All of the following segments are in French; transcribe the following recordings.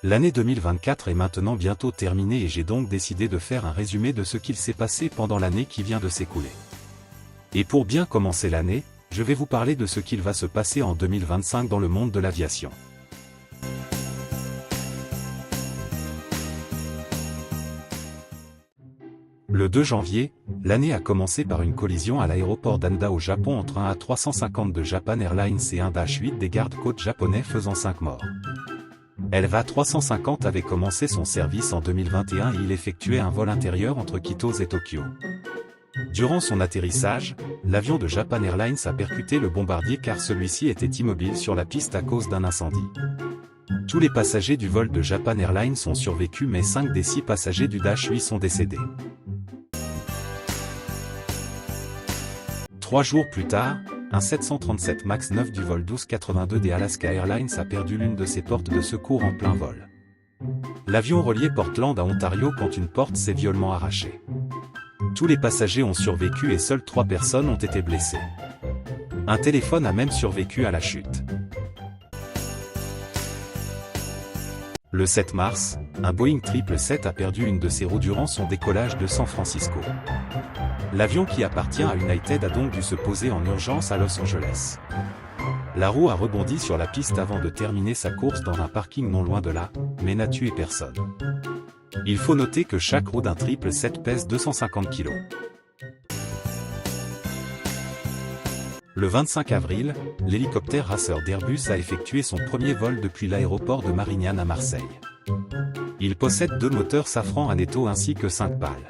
L'année 2024 est maintenant bientôt terminée et j'ai donc décidé de faire un résumé de ce qu'il s'est passé pendant l'année qui vient de s'écouler. Et pour bien commencer l'année, je vais vous parler de ce qu'il va se passer en 2025 dans le monde de l'aviation. Le 2 janvier, l'année a commencé par une collision à l'aéroport d'Haneda au Japon entre un A350 de Japan Airlines et un Dash 8 des gardes-côtes japonais faisant 5 morts. l'A350 avait commencé son service en 2021 et il effectuait un vol intérieur entre Kitose et Tokyo. Durant son atterrissage, l'avion de Japan Airlines a percuté le bombardier car celui-ci était immobile sur la piste à cause d'un incendie. Tous les passagers du vol de Japan Airlines ont survécu mais 5 des 6 passagers du Dash 8 sont décédés. 3 jours plus tard, un 737 MAX 9 du vol 1282 des Alaska Airlines a perdu l'une de ses portes de secours en plein vol. L'avion reliait Portland à Ontario quand une porte s'est violemment arrachée. Tous les passagers ont survécu et seules 3 personnes ont été blessées. Un téléphone a même survécu à la chute. Le 7 mars, un Boeing 777 a perdu une de ses roues durant son décollage de San Francisco. L'avion qui appartient à United a donc dû se poser en urgence à Los Angeles. La roue a rebondi sur la piste avant de terminer sa course dans un parking non loin de là, mais n'a tué personne. Il faut noter que chaque roue d'un 777 pèse 250 kg. Le 25 avril, l'hélicoptère Racer d'Airbus a effectué son premier vol depuis l'aéroport de Marignane à Marseille. Il possède 2 moteurs Safran Aneto ainsi que 5 pales.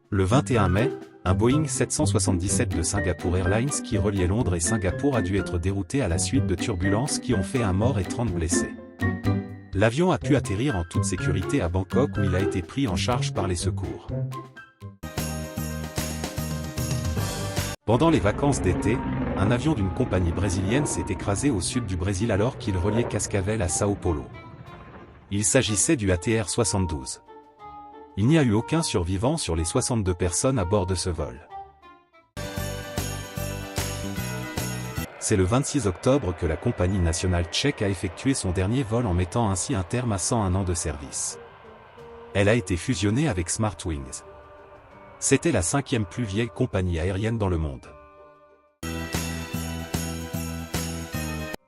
Le 21 mai, un Boeing 777 de Singapore Airlines qui reliait Londres et Singapour a dû être dérouté à la suite de turbulences qui ont fait un mort et 30 blessés. L'avion a pu atterrir en toute sécurité à Bangkok où il a été pris en charge par les secours. Pendant les vacances d'été, un avion d'une compagnie brésilienne s'est écrasé au sud du Brésil alors qu'il reliait Cascavel à Sao Paulo. Il s'agissait du ATR 72. Il n'y a eu aucun survivant sur les 62 personnes à bord de ce vol. C'est le 26 octobre que la compagnie nationale tchèque a effectué son dernier vol en mettant ainsi un terme à 101 ans de service. Elle a été fusionnée avec Smartwings. C'était la 5e plus vieille compagnie aérienne dans le monde.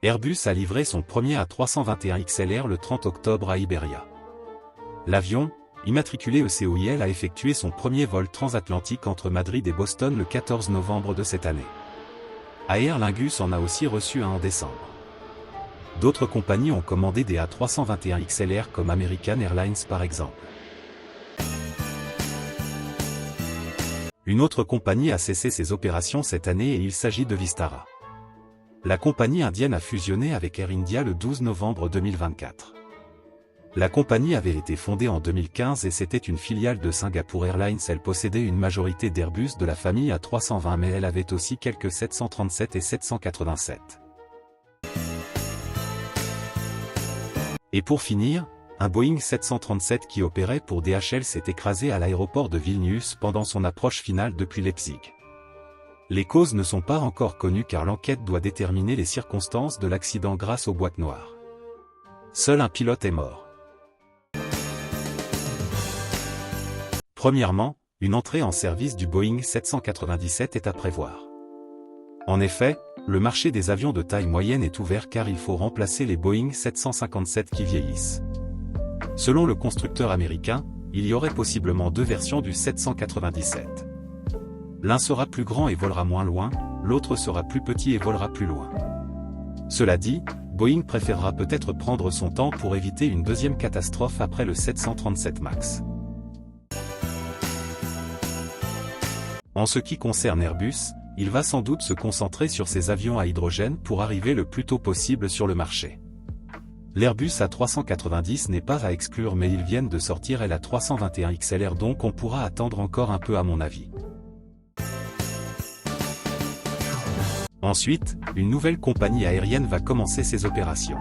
Airbus a livré son premier A321 XLR le 30 octobre à Iberia. L'avion, immatriculé ECOIL, a effectué son premier vol transatlantique entre Madrid et Boston le 14 novembre de cette année. Aer Lingus en a aussi reçu un en décembre. D'autres compagnies ont commandé des A321 XLR comme American Airlines par exemple. Une autre compagnie a cessé ses opérations cette année et il s'agit de Vistara. La compagnie indienne a fusionné avec Air India le 12 novembre 2024. La compagnie avait été fondée en 2015 et c'était une filiale de Singapore Airlines. Elle possédait une majorité d'Airbus de la famille A320 mais elle avait aussi quelques 737 et 787. Et pour finir, un Boeing 737 qui opérait pour DHL s'est écrasé à l'aéroport de Vilnius pendant son approche finale depuis Leipzig. Les causes ne sont pas encore connues car l'enquête doit déterminer les circonstances de l'accident grâce aux boîtes noires. Seul un pilote est mort. Premièrement, une entrée en service du Boeing 797 est à prévoir. En effet, le marché des avions de taille moyenne est ouvert car il faut remplacer les Boeing 757 qui vieillissent. Selon le constructeur américain, il y aurait possiblement 2 versions du 797. L'un sera plus grand et volera moins loin, l'autre sera plus petit et volera plus loin. Cela dit, Boeing préférera peut-être prendre son temps pour éviter une deuxième catastrophe après le 737 MAX. En ce qui concerne Airbus, il va sans doute se concentrer sur ses avions à hydrogène pour arriver le plus tôt possible sur le marché. L'Airbus A390 n'est pas à exclure mais ils viennent de sortir l'A321 XLR donc on pourra attendre encore un peu à mon avis. Ensuite, une nouvelle compagnie aérienne va commencer ses opérations.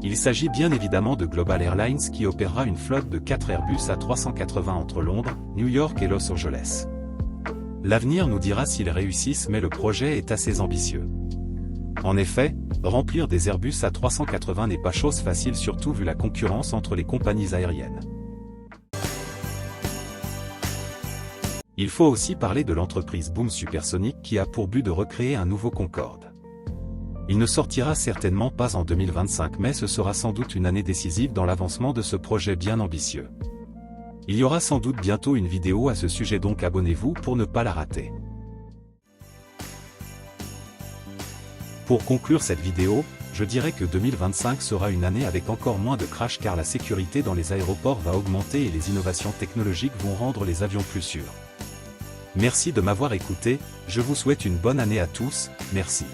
Il s'agit bien évidemment de Global Airlines qui opérera une flotte de 4 Airbus A380 entre Londres, New York et Los Angeles. L'avenir nous dira s'ils réussissent mais le projet est assez ambitieux. En effet, remplir des Airbus A380 n'est pas chose facile, surtout vu la concurrence entre les compagnies aériennes. Il faut aussi parler de l'entreprise Boom Supersonic qui a pour but de recréer un nouveau Concorde. Il ne sortira certainement pas en 2025, mais ce sera sans doute une année décisive dans l'avancement de ce projet bien ambitieux. Il y aura sans doute bientôt une vidéo à ce sujet, donc abonnez-vous pour ne pas la rater. Pour conclure cette vidéo, je dirais que 2025 sera une année avec encore moins de crash car la sécurité dans les aéroports va augmenter et les innovations technologiques vont rendre les avions plus sûrs. Merci de m'avoir écouté, je vous souhaite une bonne année à tous, merci.